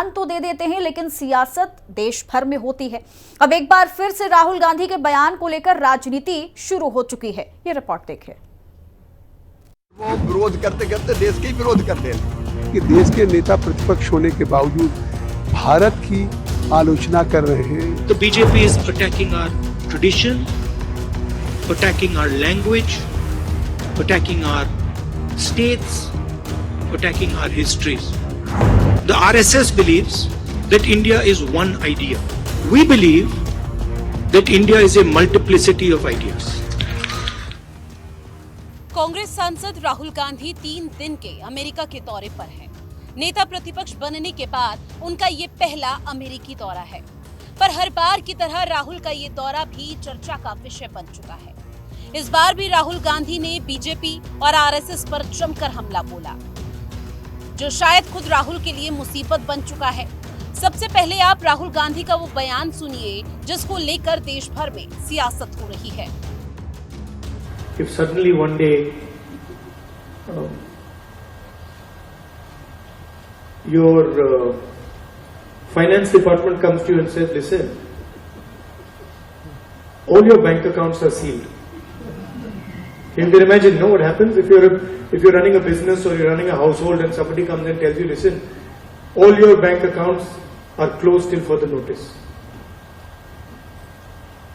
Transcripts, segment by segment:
बयान तो दे देते हैं, लेकिन सियासत देश भर में होती है। अब एक बार फिर से राहुल गांधी के बयान को लेकर राजनीति शुरू हो चुकी है। ये रिपोर्ट देखिए। वो विरोध करते करते देश के विरोध करते हैं कि देश के नेता प्रतिपक्ष होने के बावजूद भारत की आलोचना कर रहे हैं। The BJP is attacking our tradition, attacking our language, attacking our states, attacking our histories. The RSS believes that India is one idea. We believe that India is a multiplicity of ideas. Congress सांसद राहुल गांधी 3 दिन के America के दौरे पर हैं। नेता प्रतिपक्ष बनने के बाद उनका ये पहला अमेरिकी दौरा है, पर हर बार की तरह राहुल का ये दौरा भी चर्चा का विषय बन चुका है। इस बार भी राहुल गांधी ने बीजेपी और आरएसएस पर जमकर हमला बोला, जो शायद खुद राहुल के लिए मुसीबत बन चुका है। सबसे पहले आप राहुल गांधी का वो बयान सुनिए जिसको लेकर देश भर में सियासत हो रही है। If suddenly one day your finance department comes to you and says, listen, all your bank accounts are sealed. You can imagine, what happens if you're running a business or you're running a household and somebody comes and tells you, listen, all your bank accounts are closed till further notice.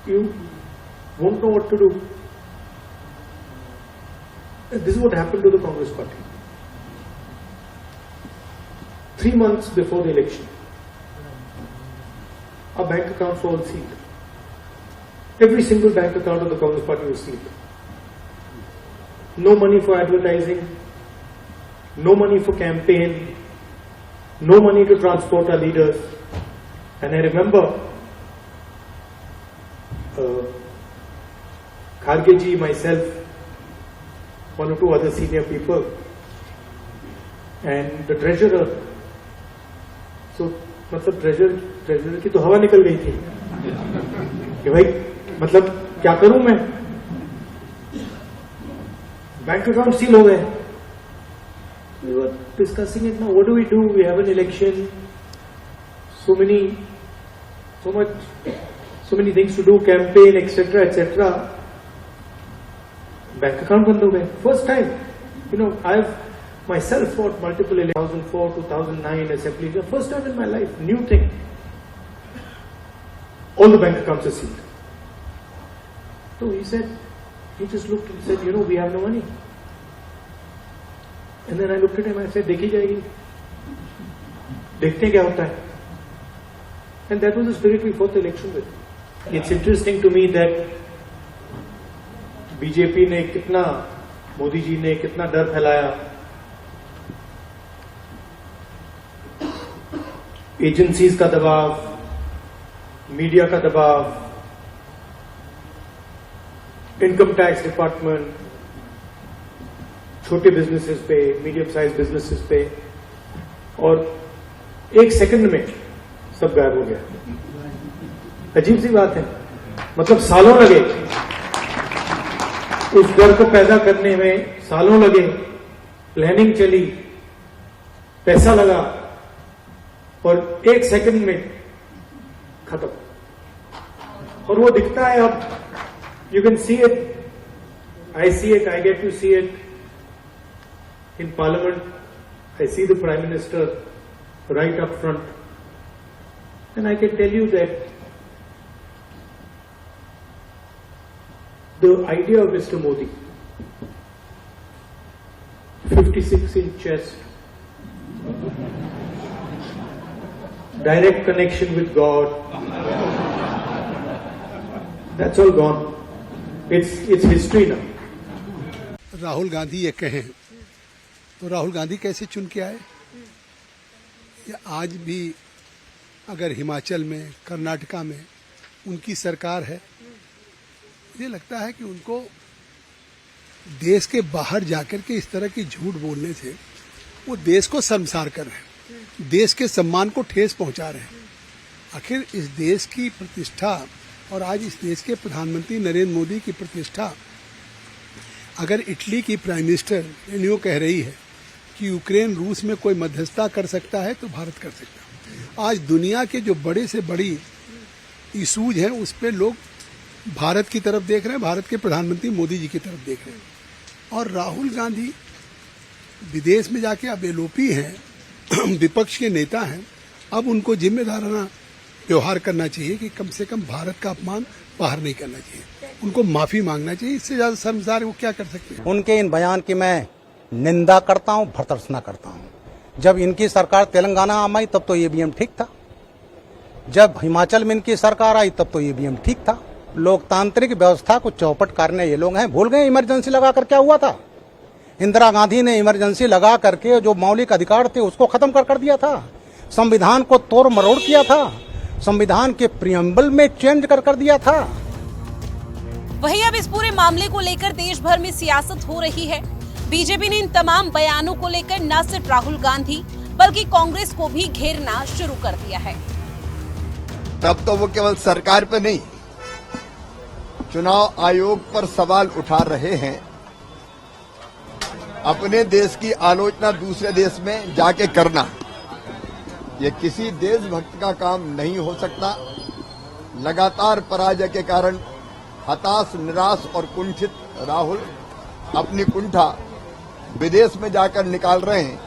You won't know what to do. And this is what happened to the Congress party. 3 months before the election, our bank accounts were all sealed. Every single bank account of the Congress party was sealed. No money for advertising, no money for campaign, no money to transport our leaders. And I remember Kharge ji, myself, 1 or 2 other senior people, and the treasurer. So, मतलब treasurer की तो हवा निकल गई थी कि भाई मतलब क्या करूं मैं, बैंक अकाउंट सील हो गए. We were discussing it now. What do we do? We have an election. So many things to do, campaign, etc., etc. Bank account बंद हो गए. First time, I've myself fought multiple elections, 2004, 2009 assembly. The first time in my life, new thing. All the bank accounts are sealed. So he just looked and said, we have no money. And then I looked at him and I said, देखी जाएगी, देखते हैं क्या होता है. And that was the spirit we fought the election with. It's interesting to me that BJP ने कितना, मोदी जी ने कितना डर फैलाया, एजेंसीज का दबाव, मीडिया का दबाव, इनकम टैक्स डिपार्टमेंट, छोटे बिजनेसेस पे, मीडियम साइज बिजनेसेस पे, और 1 सेकंड में सब गायब हो गया. अजीब सी बात है, मतलब सालों लगे उस डर को पैदा करने में, सालों लगे, प्लानिंग चली, पैसा लगा, और 1 सेकंड में खत्म. और वो दिखता है अब. You can see it. I see it. I get to see it in Parliament. I see the Prime Minister right up front. And I can tell you that the idea of Mr. Modi, 56-inch chest, direct connection with God, that's all gone. It's history now. Rahul Gandhi ये कहें तो राहुल गांधी कैसे चुन के आए? या आज भी अगर हिमाचल में, कर्नाटका में उनकी सरकार है, मुझे लगता है कि उनको देश के बाहर जाकर के इस तरह की झूठ बोलने से वो देश को शर्मसार कर रहे हैं, देश के सम्मान को ठेस पहुंचा रहे हैं. आखिर इस देश की प्रतिष्ठा और आज इस देश के प्रधानमंत्री नरेंद्र मोदी की प्रतिष्ठा, अगर इटली की प्राइम मिनिस्टर यूं कह रही है कि यूक्रेन रूस में कोई मध्यस्थता कर सकता है तो भारत कर सकता है. आज दुनिया के जो बड़े से बड़ी इशूज हैं उस पर लोग भारत की तरफ देख रहे हैं, भारत के प्रधानमंत्री मोदी जी की तरफ देख रहे हैं। और राहुल गांधी विदेश में जाके अब एलओपी हैं, विपक्ष के नेता हैं, अब उनको जिम्मेदाराना व्यवहार करना चाहिए कि कम से कम भारत का अपमान बाहर नहीं करना चाहिए, उनको माफी मांगना चाहिए। इससे ज्यादा शर्मसार वो क्या कर सकते हैं। उनके इन बयान की मैं निंदा करता हूं, भर्त्सना करता हूं। जब इनकी सरकार तेलंगाना में आई तब तो ईवीएम ठीक था, जब हिमाचल में इनकी सरकार आई तब तो ईवीएम ठीक था। लोकतांत्रिक व्यवस्था को चौपट करने ये लोग हैं। भूल गए इमरजेंसी लगा कर क्या हुआ था? इंदिरा गांधी ने इमरजेंसी लगा करके जो मौलिक अधिकार थे उसको खत्म कर दिया था, संविधान को तोड़ मरोड़ किया था, संविधान के प्रियम्बल में चेंज कर दिया था। वहीं अब इस पूरे मामले को लेकर देश भर में सियासत हो रही है। बीजेपी ने इन तमाम बयानों को लेकर न सिर्फ राहुल गांधी बल्कि कांग्रेस को भी घेरना शुरू कर दिया है। तब तो वो केवल सरकार पे नहीं, चुनाव आयोग पर सवाल उठा रहे हैं। अपने देश की आलोचना दूसरे देश में जाके करना, ये किसी देशभक्त का काम नहीं हो सकता। लगातार पराजय के कारण हताश, निराश और कुंठित राहुल अपनी कुंठा विदेश में जाकर निकाल रहे हैं।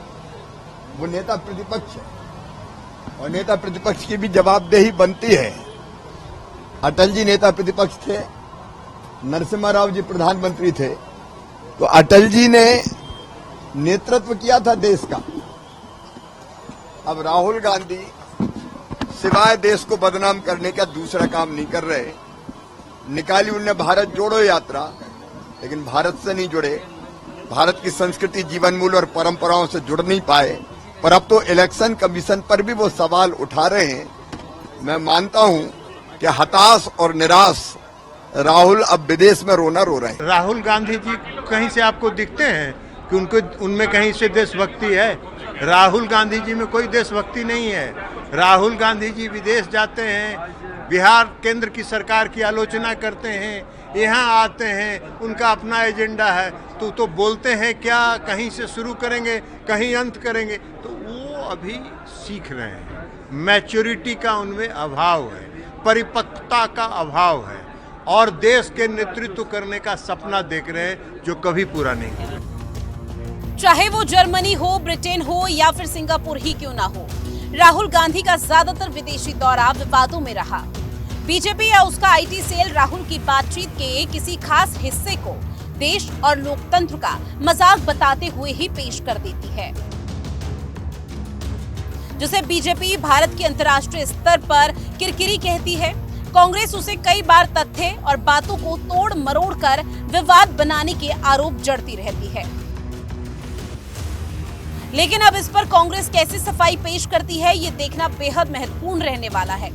वो नेता प्रतिपक्ष है और नेता प्रतिपक्ष की भी जवाबदेही बनती है। अटल जी नेता प्रतिपक्ष थे, नरसिम्हा राव जी प्रधानमंत्री थे, तो अटल जी ने नेतृत्व किया था देश का। अब राहुल गांधी सिवाय देश को बदनाम करने का दूसरा काम नहीं कर रहे। निकाली उनने भारत जोड़ो यात्रा, लेकिन भारत से नहीं जुड़े, भारत की संस्कृति, जीवन मूल्य और परंपराओं से जुड़ नहीं पाए। पर अब तो इलेक्शन कमीशन पर भी वो सवाल उठा रहे हैं। मैं मानता हूं कि हताश और निराश राहुल अब विदेश में रोना रो रहे हैं। राहुल गांधी जी कहीं से आपको दिखते हैं कि उनको उनमें कहीं से देशभक्ति है? राहुल गांधी जी में कोई देशभक्ति नहीं है। राहुल गांधी जी विदेश जाते हैं, बिहार केंद्र की सरकार की आलोचना करते हैं, यहाँ आते हैं, उनका अपना एजेंडा है, तो बोलते हैं क्या, कहीं से शुरू करेंगे कहीं अंत करेंगे। तो वो अभी सीख रहे हैं, मैच्योरिटी का उनमें अभाव है, परिपक्वता का अभाव है और देश के नेतृत्व करने का सपना देख रहे हैं जो कभी पूरा नहीं हुआ। चाहे वो जर्मनी हो, ब्रिटेन हो या फिर सिंगापुर ही क्यों ना हो, राहुल गांधी का ज्यादातर विदेशी दौरा विवादों में रहा। बीजेपी या उसका आईटी सेल राहुल की बातचीत के किसी खास हिस्से को देश और लोकतंत्र का मजाक बताते हुए ही पेश कर देती है, जिसे बीजेपी भारत के अंतर्राष्ट्रीय स्तर पर किरकिरी कहती है। कांग्रेस उसे कई बार तथ्य और बातों को तोड़ मरोड़ कर विवाद बनाने के आरोप जड़ती रहती है। लेकिन अब इस पर कांग्रेस कैसे सफाई पेश करती है, ये देखना बेहद महत्वपूर्ण रहने वाला है।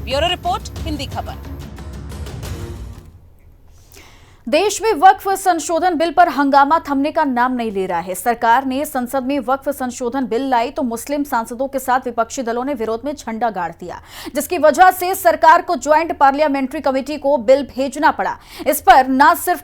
ब्यूरो रिपोर्ट, हिंदी खबर। देश में वक्फ संशोधन बिल पर हंगामा थमने का नाम नहीं ले रहा है। सरकार ने संसद में वक्फ संशोधन बिल लाई तो मुस्लिम सांसदों के साथ विपक्षी दलों ने विरोध में झंडा गाड़ दिया, जिसकी वजह से सरकार को ज्वाइंट पार्लियामेंट्री कमेटी को बिल भेजना पड़ा। इस पर न सिर्फ